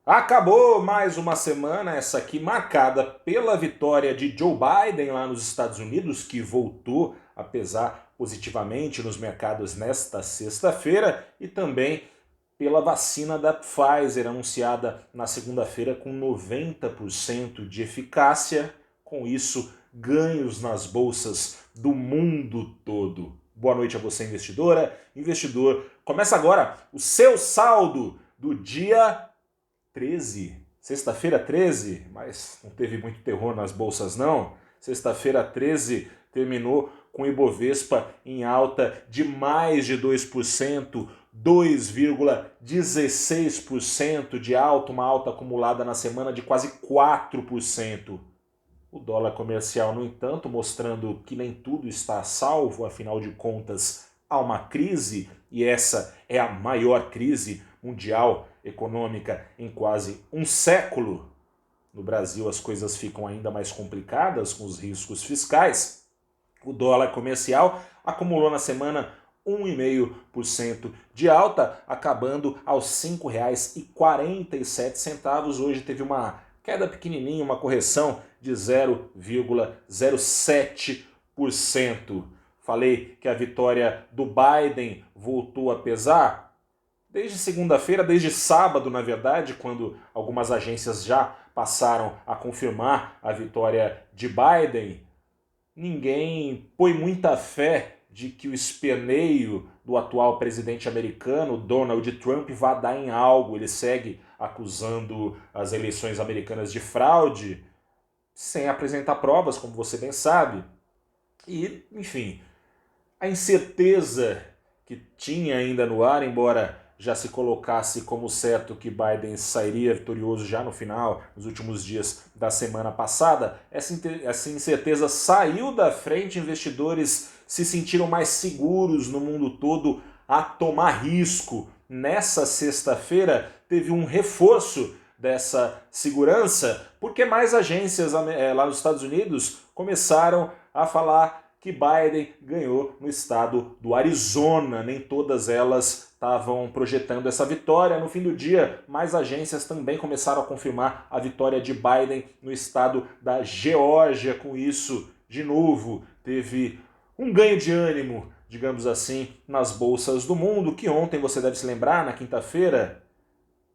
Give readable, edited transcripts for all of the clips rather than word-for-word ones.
Acabou mais uma semana, essa aqui marcada pela vitória de Joe Biden lá nos Estados Unidos, que voltou a pesar positivamente nos mercados nesta sexta-feira, e também pela vacina da Pfizer, anunciada na segunda-feira com 90% de eficácia. Com isso, ganhos nas bolsas do mundo todo. Boa noite a você, investidora, investidor. Começa agora o seu saldo do dia 13, sexta-feira 13, mas não teve muito terror nas bolsas não. Sexta-feira 13 terminou com o Ibovespa em alta de mais de 2%, 2,16% de alta, uma alta acumulada na semana de quase 4%. O dólar comercial, no entanto, mostrando que nem tudo está a salvo, afinal de contas, há uma crise, e essa é a maior crise mundial econômica em quase um século. No Brasil as coisas ficam ainda mais complicadas com os riscos fiscais. O dólar comercial acumulou na semana 1,5% de alta, acabando aos R$ 5,47. Hoje teve uma queda pequenininha, uma correção de 0,07%. Falei que a vitória do Biden voltou a pesar. Desde segunda-feira, desde sábado, na verdade, quando algumas agências já passaram a confirmar a vitória de Biden, ninguém põe muita fé de que o esperneio do atual presidente americano, Donald Trump, vá dar em algo. Ele segue acusando as eleições americanas de fraude, sem apresentar provas, como você bem sabe. E, enfim, a incerteza que tinha ainda no ar, embora já se colocasse como certo que Biden sairia vitorioso já no final, nos últimos dias da semana passada, essa incerteza saiu da frente, investidores se sentiram mais seguros no mundo todo a tomar risco. Nessa sexta-feira teve um reforço dessa segurança, porque mais agências lá nos Estados Unidos começaram a falar que Biden ganhou no estado do Arizona. Nem todas elas estavam projetando essa vitória. No fim do dia, mais agências também começaram a confirmar a vitória de Biden no estado da Geórgia. Com isso, de novo, teve um ganho de ânimo, digamos assim, nas bolsas do mundo, que ontem, você deve se lembrar, na quinta-feira,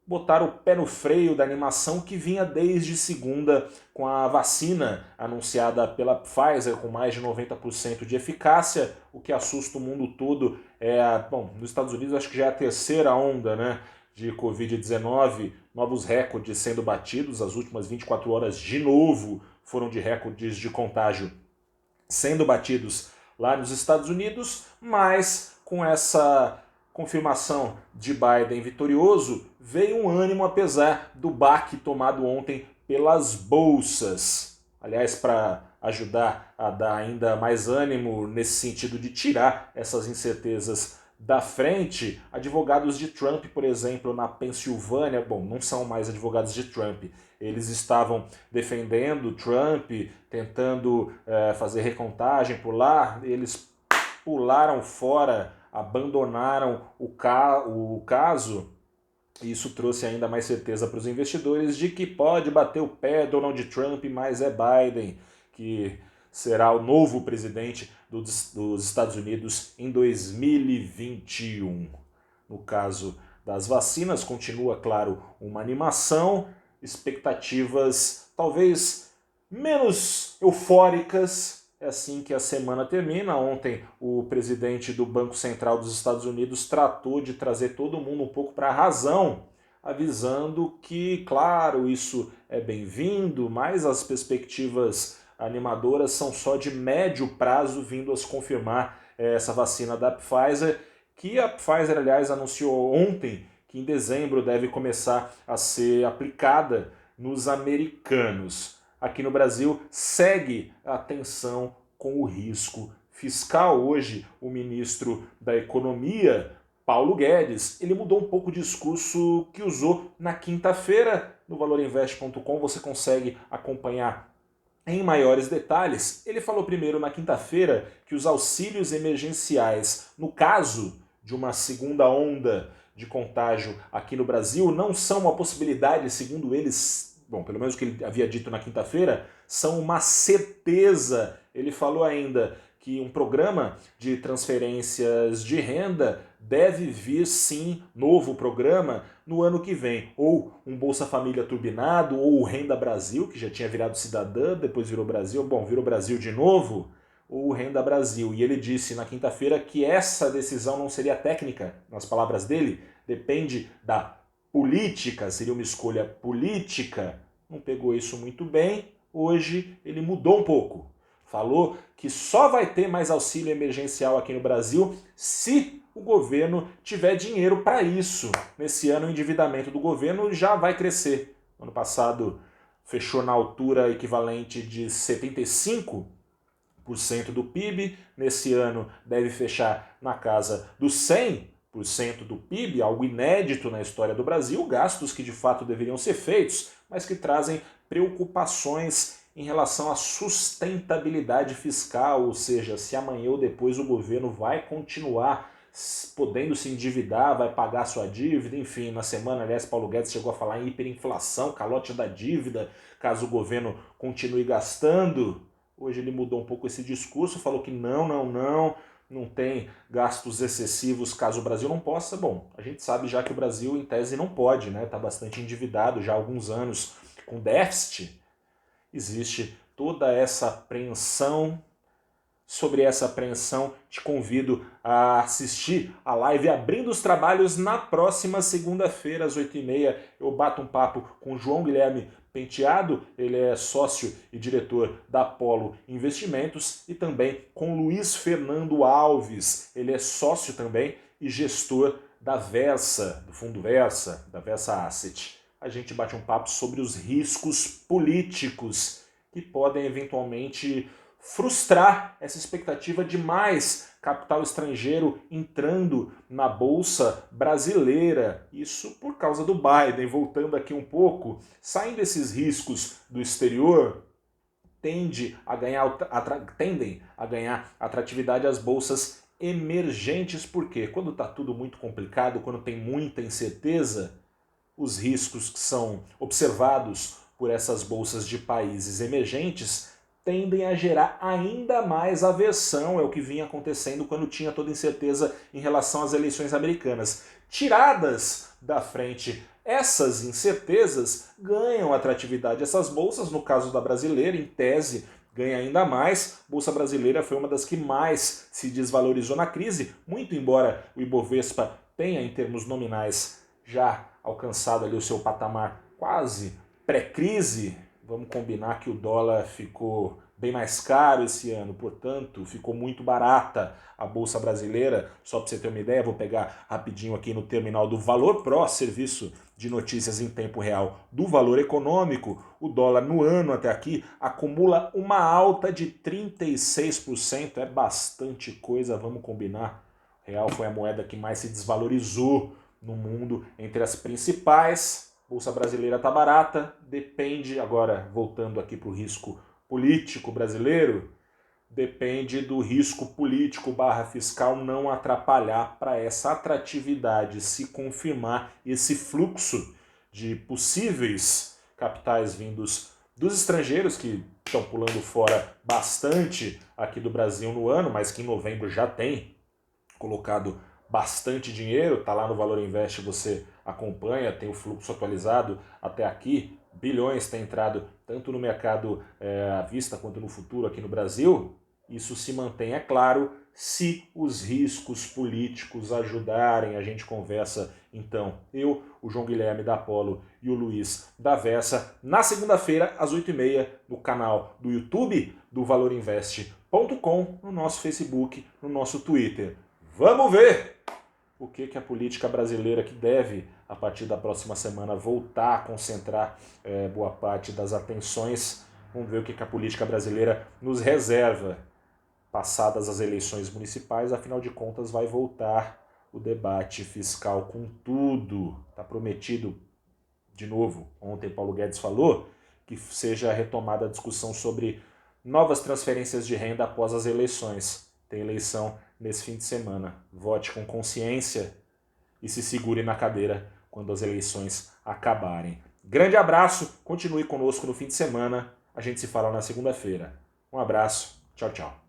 botaram o pé no freio da animação que vinha desde segunda com a vacina anunciada pela Pfizer com mais de 90% de eficácia. O que assusta o mundo todo bom, nos Estados Unidos acho que já é a terceira onda, né, de Covid-19, novos recordes sendo batidos. As últimas 24 horas de novo foram de recordes de contágio sendo batidos lá nos Estados Unidos, mas com essa confirmação de Biden vitorioso, veio um ânimo apesar do baque tomado ontem pelas bolsas. Aliás, para ajudar a dar ainda mais ânimo nesse sentido de tirar essas incertezas da frente, advogados de Trump, por exemplo, na Pensilvânia, bom, não são mais advogados de Trump, eles estavam defendendo Trump, tentando fazer recontagem por lá, eles pularam fora, abandonaram o caso, e isso trouxe ainda mais certeza para os investidores de que pode bater o pé Donald Trump, mas é Biden que será o novo presidente dos Estados Unidos em 2021. No caso das vacinas, continua, claro, uma animação, expectativas talvez menos eufóricas. É assim que a semana termina. Ontem o presidente do Banco Central dos Estados Unidos tratou de trazer todo mundo um pouco para a razão, avisando que, claro, isso é bem-vindo, mas as perspectivas animadoras são só de médio prazo, vindo a se confirmar essa vacina da Pfizer, que a Pfizer, aliás, anunciou ontem que em dezembro deve começar a ser aplicada nos americanos. Aqui no Brasil segue a tensão com o risco fiscal. Hoje, o ministro da Economia, Paulo Guedes, ele mudou um pouco o discurso que usou na quinta-feira. No valorinvest.com você consegue acompanhar em maiores detalhes. Ele falou primeiro na quinta-feira que os auxílios emergenciais, no caso de uma segunda onda de contágio aqui no Brasil não são uma possibilidade, segundo eles, bom, pelo menos o que ele havia dito na quinta-feira, são uma certeza. Ele falou ainda que um programa de transferências de renda deve vir sim, novo programa, no ano que vem. Ou um Bolsa Família turbinado, ou o Renda Brasil, que já tinha virado Cidadã, depois virou Brasil, bom, virou Brasil de novo, ou o Renda Brasil. E ele disse na quinta-feira que essa decisão não seria técnica, nas palavras dele, depende da política, seria uma escolha política. Não pegou isso muito bem, hoje ele mudou um pouco. Falou que só vai ter mais auxílio emergencial aqui no Brasil se o governo tiver dinheiro para isso. Nesse ano, o endividamento do governo já vai crescer. Ano passado fechou na altura equivalente de 75% do PIB. Nesse ano deve fechar na casa dos 100% do PIB, algo inédito na história do Brasil. Gastos que de fato deveriam ser feitos, mas que trazem preocupações em relação à sustentabilidade fiscal, ou seja, se amanhã ou depois o governo vai continuar podendo se endividar, vai pagar sua dívida, enfim, na semana, aliás, Paulo Guedes chegou a falar em hiperinflação, calote da dívida, caso o governo continue gastando. Hoje ele mudou um pouco esse discurso, falou que não tem gastos excessivos caso o Brasil não possa. Bom, a gente sabe já que o Brasil, em tese, não pode, né? Está bastante endividado já há alguns anos com déficit. Existe toda essa apreensão. Sobre essa apreensão, te convido a assistir a live Abrindo os Trabalhos na próxima segunda-feira, às 8h30. Eu bato um papo com João Guilherme Penteado, ele é sócio e diretor da Polo Investimentos, e também com Luiz Fernando Alves, ele é sócio também e gestor da Versa, do fundo Versa, da Versa Asset. A gente bate um papo sobre os riscos políticos que podem eventualmente frustrar essa expectativa de mais capital estrangeiro entrando na Bolsa Brasileira. Isso por causa do Biden. Voltando aqui um pouco, saindo desses riscos do exterior, tendem a ganhar atratividade as bolsas emergentes. Por quê? Quando está tudo muito complicado, quando tem muita incerteza, os riscos que são observados por essas bolsas de países emergentes tendem a gerar ainda mais aversão, é o que vinha acontecendo quando tinha toda incerteza em relação às eleições americanas. Tiradas da frente essas incertezas, ganham atratividade essas bolsas, no caso da brasileira, em tese, ganha ainda mais. A Bolsa Brasileira foi uma das que mais se desvalorizou na crise, muito embora o Ibovespa tenha, em termos nominais, já alcançado ali o seu patamar quase pré-crise. Vamos combinar que o dólar ficou bem mais caro esse ano, portanto, ficou muito barata a Bolsa Brasileira. Só para você ter uma ideia, vou pegar rapidinho aqui no terminal do Valor Pro, serviço de notícias em tempo real do Valor Econômico. O dólar no ano até aqui acumula uma alta de 36%, é bastante coisa, vamos combinar. O real foi a moeda que mais se desvalorizou no mundo entre as principais. Bolsa Brasileira está barata, depende, agora voltando aqui para o risco político brasileiro, depende do risco político / fiscal não atrapalhar para essa atratividade se confirmar esse fluxo de possíveis capitais vindos dos estrangeiros, que estão pulando fora bastante aqui do Brasil no ano, mas que em novembro já tem colocado bastante dinheiro, está lá no Valor Invest, você acompanha, tem o fluxo atualizado até aqui, bilhões têm entrado tanto no mercado à vista quanto no futuro aqui no Brasil. Isso se mantém, é claro, se os riscos políticos ajudarem. A gente conversa, então, eu, o João Guilherme da Polo e o Luiz da Versa, na segunda-feira, às 8h30, no canal do YouTube do valorinvest.com, no nosso Facebook, no nosso Twitter. Vamos ver o que a política brasileira, que deve, a partir da próxima semana, voltar a concentrar boa parte das atenções. Vamos ver o que a política brasileira nos reserva. Passadas as eleições municipais, afinal de contas, vai voltar o debate fiscal com tudo. Está prometido, de novo, ontem Paulo Guedes falou, que seja retomada a discussão sobre novas transferências de renda após as eleições. Tem eleição nesse fim de semana. Vote com consciência. e se segure na cadeira quando as eleições acabarem. Grande abraço, continue conosco no fim de semana, a gente se fala na segunda-feira. Um abraço, tchau, tchau.